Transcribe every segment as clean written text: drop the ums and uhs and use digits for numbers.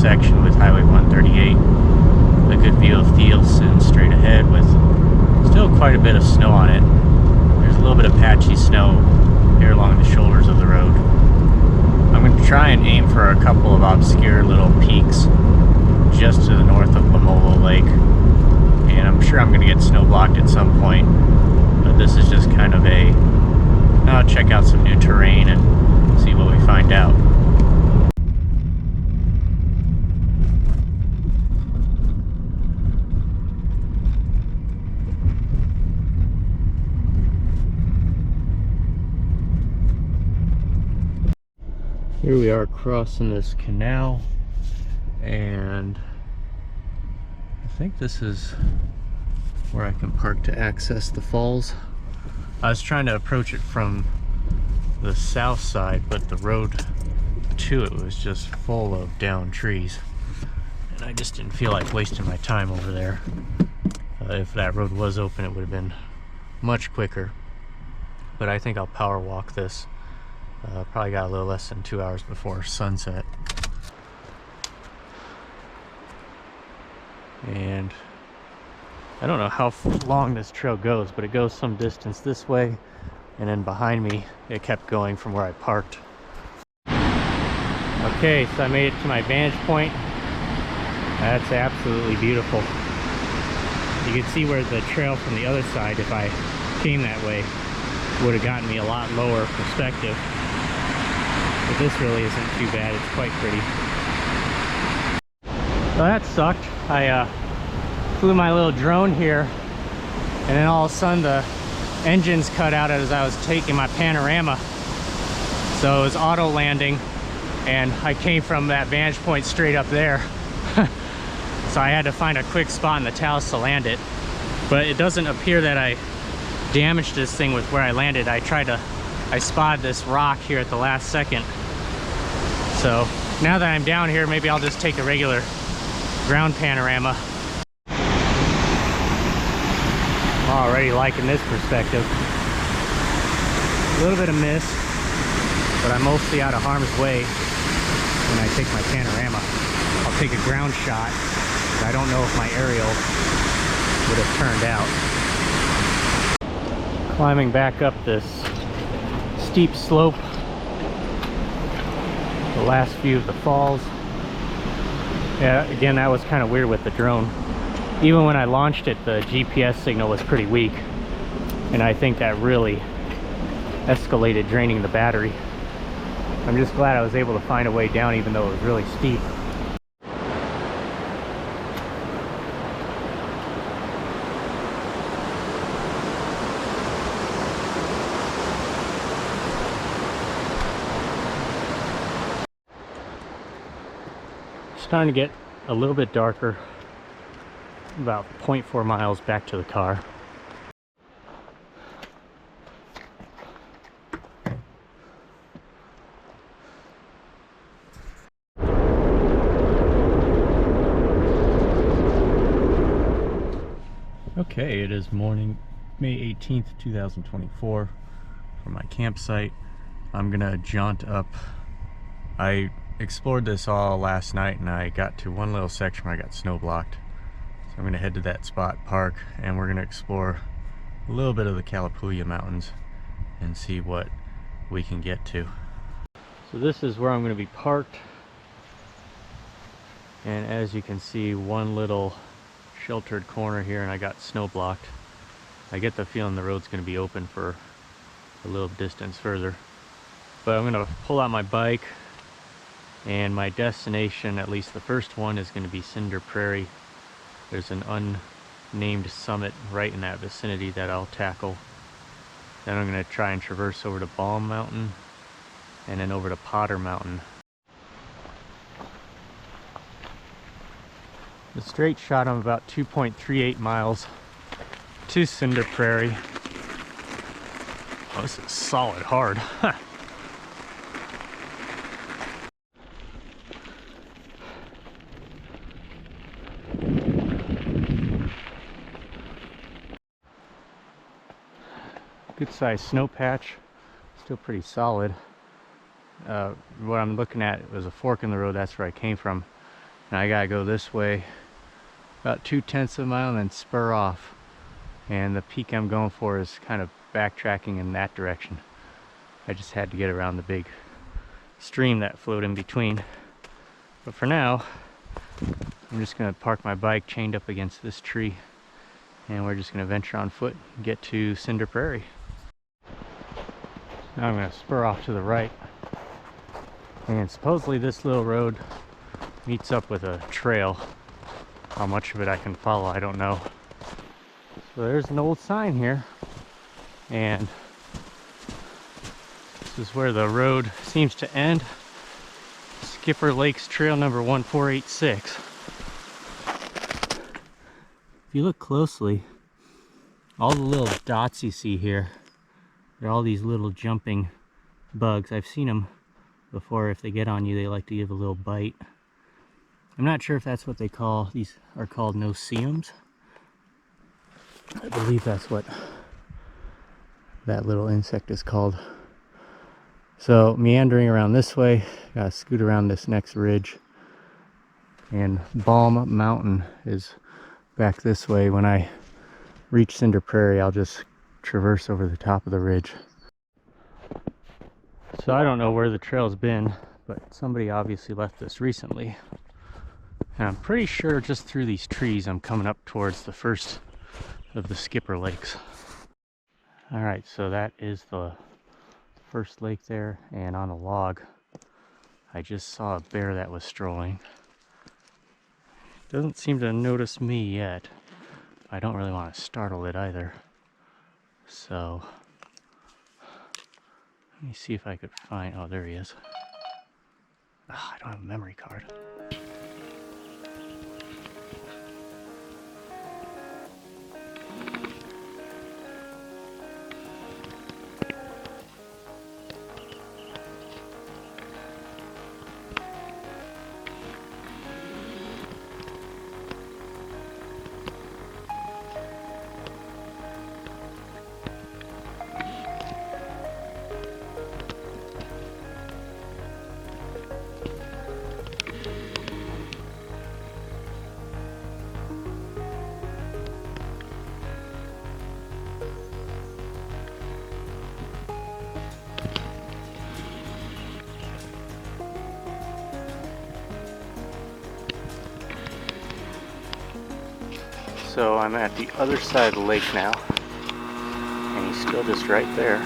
intersection with Highway 138. A good view of Thielsen straight ahead with still quite a bit of snow on it. There's a little bit of patchy snow here along the shoulders of the road. I'm going to try and aim for a couple of obscure little peaks just to the north of Lemolo Lake. And I'm sure I'm going to get snow blocked at some point. But this is just kind of I'll check out some new terrain and see what we find out. Here we are crossing this canal, and I think this is where I can park to access the falls. I was trying to approach it from the south side, but the road to it was just full of downed trees, and I just didn't feel like wasting my time over there. If that road was open, it would have been much quicker, but I think I'll power walk this. Probably got a little less than 2 hours before sunset. And I don't know how long this trail goes, but it goes some distance this way, and then behind me it kept going from where I parked. Okay, so I made it to my vantage point. That's absolutely beautiful. You can see where the trail from the other side, if I came that way, would have gotten me a lot lower perspective. But this really isn't too bad. It's quite pretty. So that sucked. I flew my little drone here, and then all of a sudden the engines cut out as I was taking my panorama. So it was auto landing, and I came from that vantage point straight up there. So I had to find a quick spot in the talus to land it. But it doesn't appear that I damaged this thing with where I landed. I spotted this rock here at the last second. So now that I'm down here, maybe I'll just take a regular ground panorama. I'm already liking this perspective. A little bit of mist, but I'm mostly out of harm's way when I take my panorama. I'll take a ground shot, but I don't know if my aerial would have turned out. Climbing back up this steep slope, the last view of the falls. Yeah, again, that was kind of weird with the drone. Even when I launched it, the GPS signal was pretty weak, and I think that really escalated, draining the battery. I'm just glad I was able to find a way down, even though it was really steep. Starting to get a little bit darker, about 0.4 miles back to the car. Okay, it is morning, May 18th, 2024, from my campsite. I'm gonna jaunt up. I explored this all last night, and I got to one little section where I got snow blocked. So I'm gonna head to that spot, park, and we're gonna explore a little bit of the Calapooya Mountains and see what we can get to. So this is where I'm gonna be parked, and as you can see, one little sheltered corner here, and I got snow blocked. I get the feeling the road's gonna be open for a little distance further, but I'm gonna pull out my bike, and my destination, at least the first one, is going to be Cinder Prairie. There's an unnamed summit right in that vicinity that I'll tackle. Then I'm going to try and traverse over to Balm Mountain, and then over to Potter Mountain. The straight shot, I'm about 2.38 miles to Cinder Prairie. Oh, this is solid hard. Good sized snow patch, still pretty solid. What I'm looking at was a fork in the road. That's where I came from. and I gotta go this way about 2/10 of a mile and then spur off. And the peak I'm going for is kind of backtracking in that direction. I just had to get around the big stream that flowed in between. But for now, I'm just gonna park my bike chained up against this tree, and we're just gonna venture on foot and get to Cinder Prairie. Now I'm gonna spur off to the right, and supposedly this little road meets up with a trail. How much of it I can follow, I don't know. So there's an old sign here, and this is where the road seems to end. Skipper Lakes Trail number 1486. If you look closely, all the little dots you see here, they're all these little jumping bugs. I've seen them before. If they get on you, they like to give a little bite. I'm not sure if that's what they call, these are called no-see-ums. I believe that's what that little insect is called. So meandering around this way, gotta scoot around this next ridge, and Balm Mountain is back this way. When I reach Cinder Prairie, I'll just traverse over the top of the ridge. So I don't know where the trail's been, but somebody obviously left this recently. And I'm pretty sure just through these trees I'm coming up towards the first of the Skipper Lakes. Alright, so that is the first lake there, and on a log I just saw a bear that was strolling. Doesn't seem to notice me yet. I don't really want to startle it either. So let me see if I could find, oh, there he is. Ah, I don't have a memory card. So I'm at the other side of the lake now, and he's still just right there.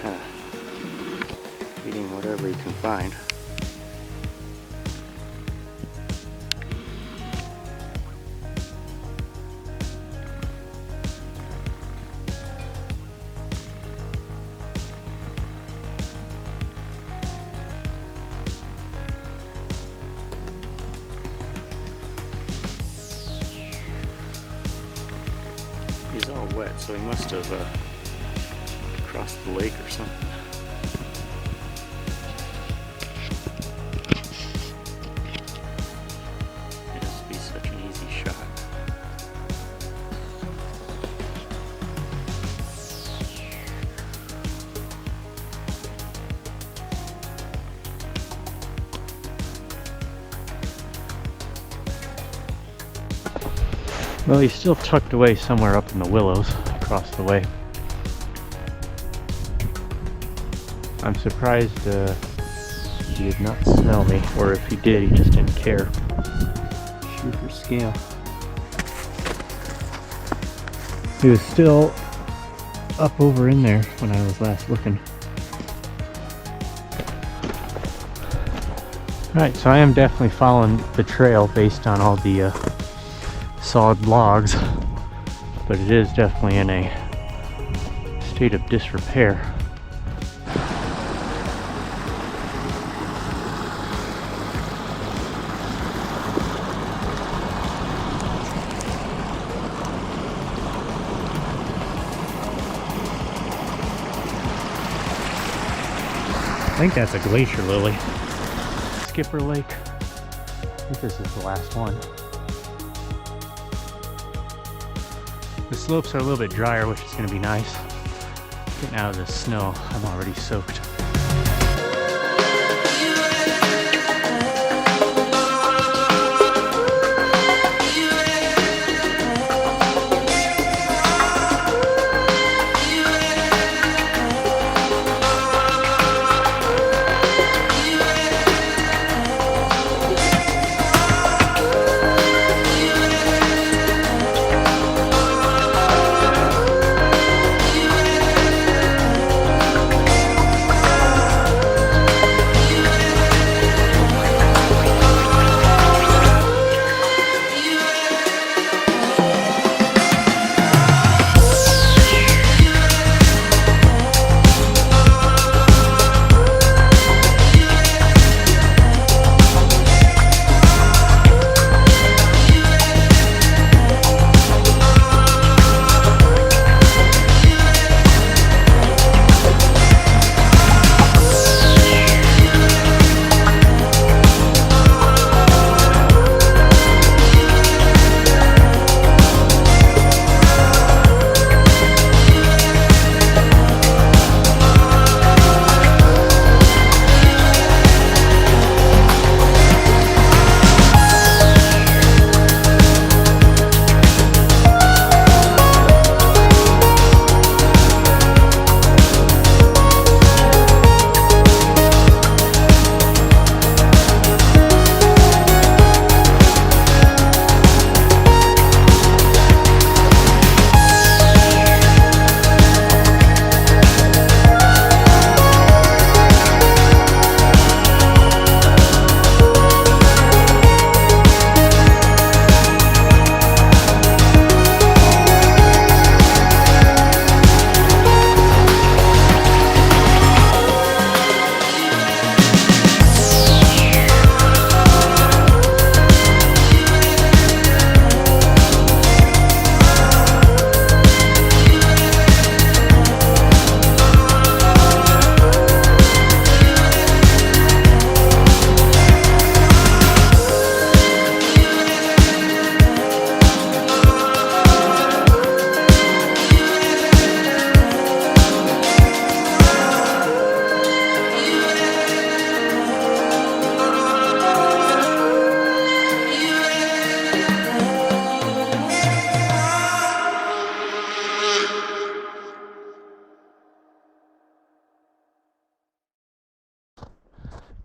Kind of eating whatever he can find. He's all wet, so he must have crossed the lake or something. It has to be such an easy shot. Well, he's still tucked away somewhere up in the willows across the way. I'm surprised he did not smell me, or if he did, he just didn't care. Shoot for scale. He was still up over in there when I was last looking. Alright, so I am definitely following the trail based on all the sawed logs, but it is definitely in a state of disrepair. I think that's a glacier lily. Skipper Lake. I think this is the last one. The slopes are a little bit drier, which is going to be nice. Getting out of the snow, I'm already soaked.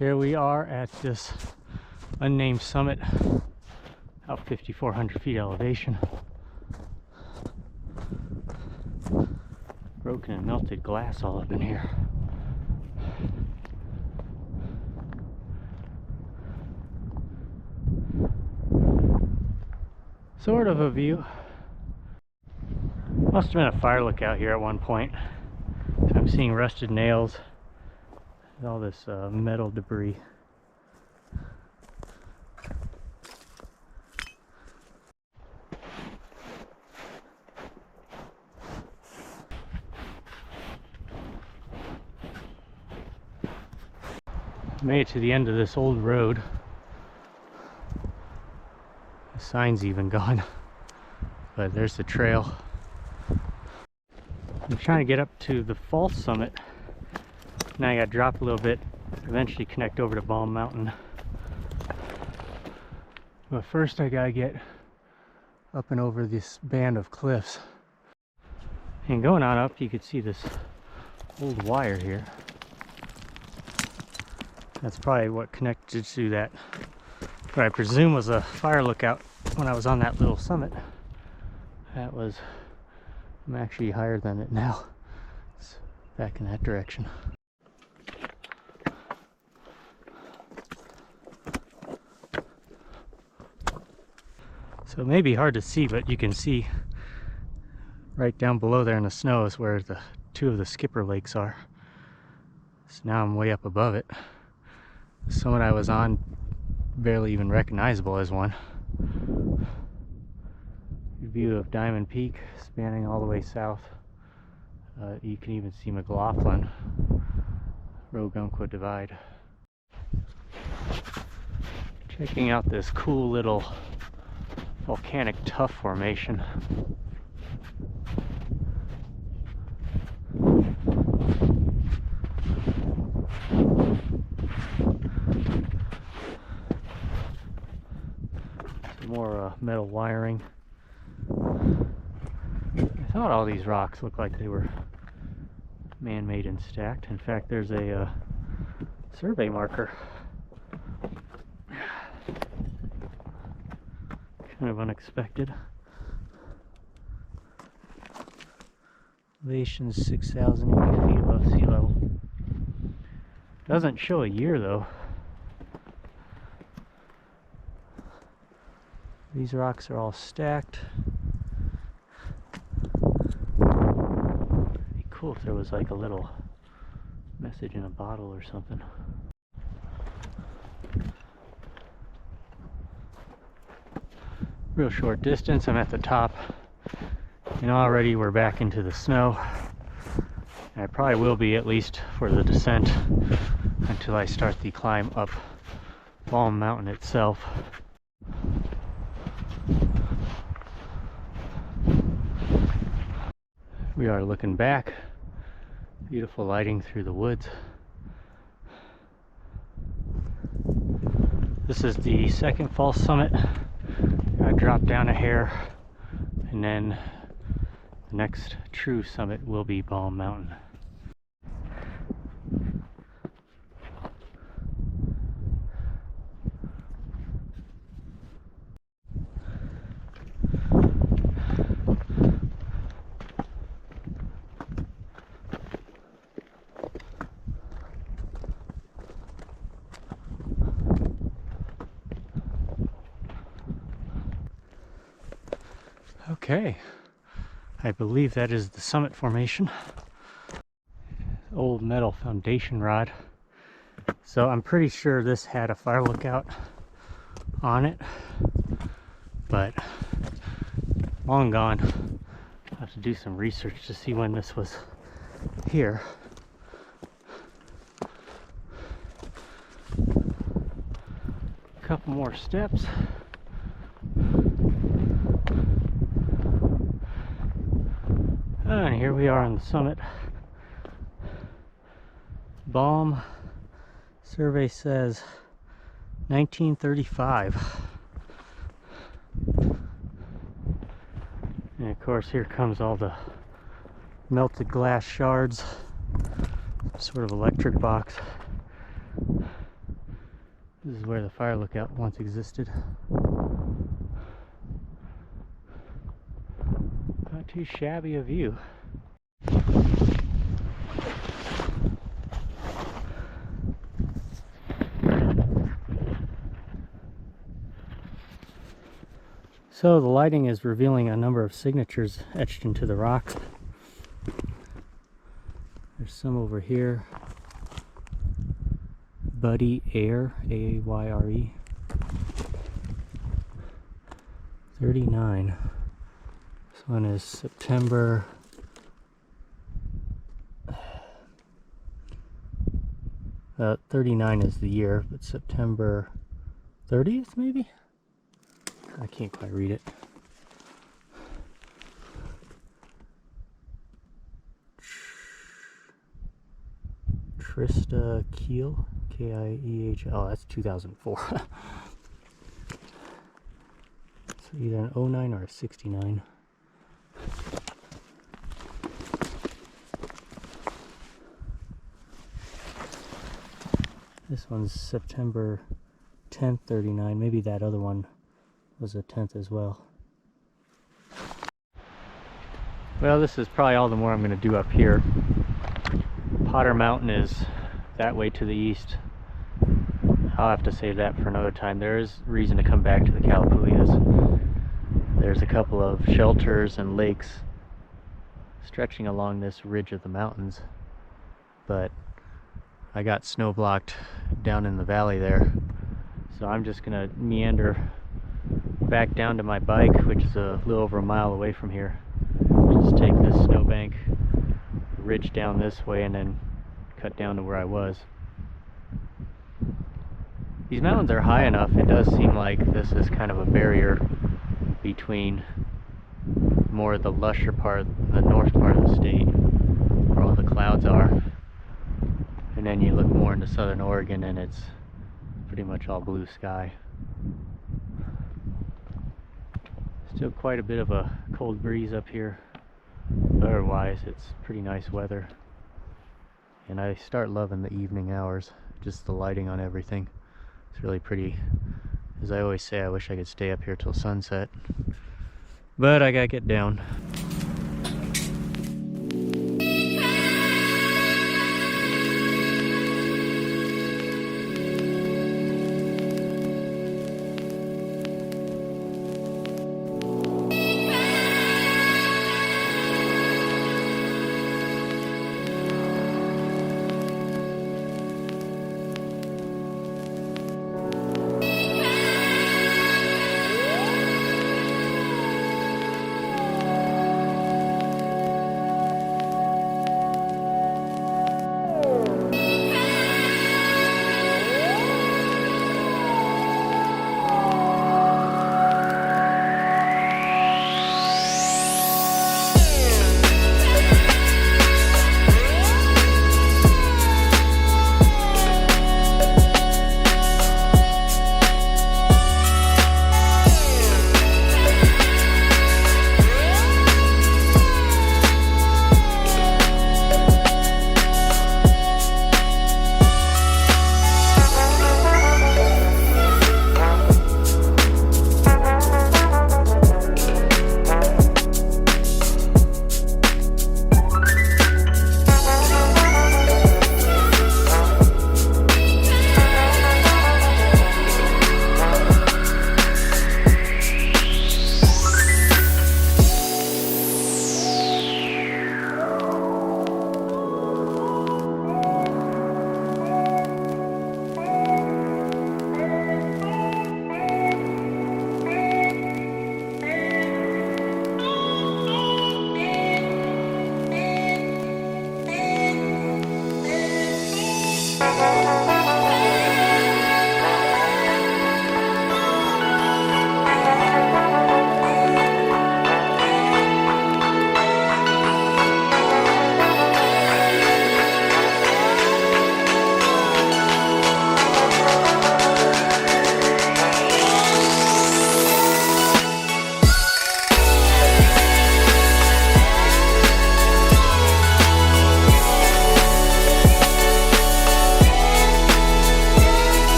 Here we are at this unnamed summit, about 5,400 feet elevation. Broken and melted glass all up in here. Sort of a view. Must have been a fire lookout here at one point. I'm seeing rusted nails and all this metal debris. Made it to the end of this old road. The sign's even gone, but there's the trail. I'm trying to get up to the false summit. Now I got to drop a little bit, eventually connect over to Balm Mountain. But first I gotta get up and over this band of cliffs. And going on up, you could see this old wire here. That's probably what connected to that, what I presume was a fire lookout when I was on that little summit. That was, I'm actually higher than it now. It's back in that direction. So it may be hard to see, but you can see right down below there in the snow is where the two of the skipper lakes are. So now I'm way up above it. The summit I was on, barely even recognizable as one. View of Diamond Peak spanning all the way south. You can even see McLaughlin, Rogue Umpqua Divide. Checking out this cool little volcanic tuff formation. Some more metal wiring. I thought all these rocks looked like they were man-made and stacked. In fact, there's a survey marker. Kind of unexpected. Elevation 6,080 feet above sea level. Doesn't show a year though. These rocks are all stacked. It'd be cool if there was like a little message in a bottle or something. Real short distance, I'm at the top, and already we're back into the snow. And I probably will be, at least for the descent, until I start the climb up Balm Mountain itself. We are looking back. Beautiful lighting through the woods. This is the second false summit. I dropped down a hair, and then the next true summit will be Balm Mountain. Okay, I believe that is the summit formation. Old metal foundation rod. So I'm pretty sure this had a fire lookout on it, but long gone. I'll have to do some research to see when this was here. A couple more steps. And here we are on the summit. Balm survey says 1935. And of course here comes all the melted glass shards. Sort of electric box. This is where the fire lookout once existed. Not too shabby a view. So the lighting is revealing a number of signatures etched into the rocks. There's some over here. Buddy Air, A-Y-R-E. 39. This one is September 39 is the year, but September 30th maybe? I can't quite read it. Trista Keel, K-I-E-H, oh that's 2004. So either an 09 or a 69. This one's September 10th, 39. Maybe that other one was a 10th as well. Well, this is probably all the more I'm going to do up here. Potter Mountain is that way to the east. I'll have to save that for another time. There is reason to come back to the Calapooyas. There's a couple of shelters and lakes stretching along this ridge of the mountains, but I got snow blocked down in the valley there, so I'm just gonna meander back down to my bike, which is a little over a mile away from here. Just take this snowbank ridge down this way and then cut down to where I was. These mountains are high enough, it does seem like this is kind of a barrier between more of the lusher part, the north part of the state, where all the clouds are, and then you look more into southern Oregon and it's pretty much all blue sky. Still quite a bit of a cold breeze up here. Otherwise, it's pretty nice weather. And I start loving the evening hours, just the lighting on everything. It's really pretty. As I always say, I wish I could stay up here till sunset. But I gotta get down.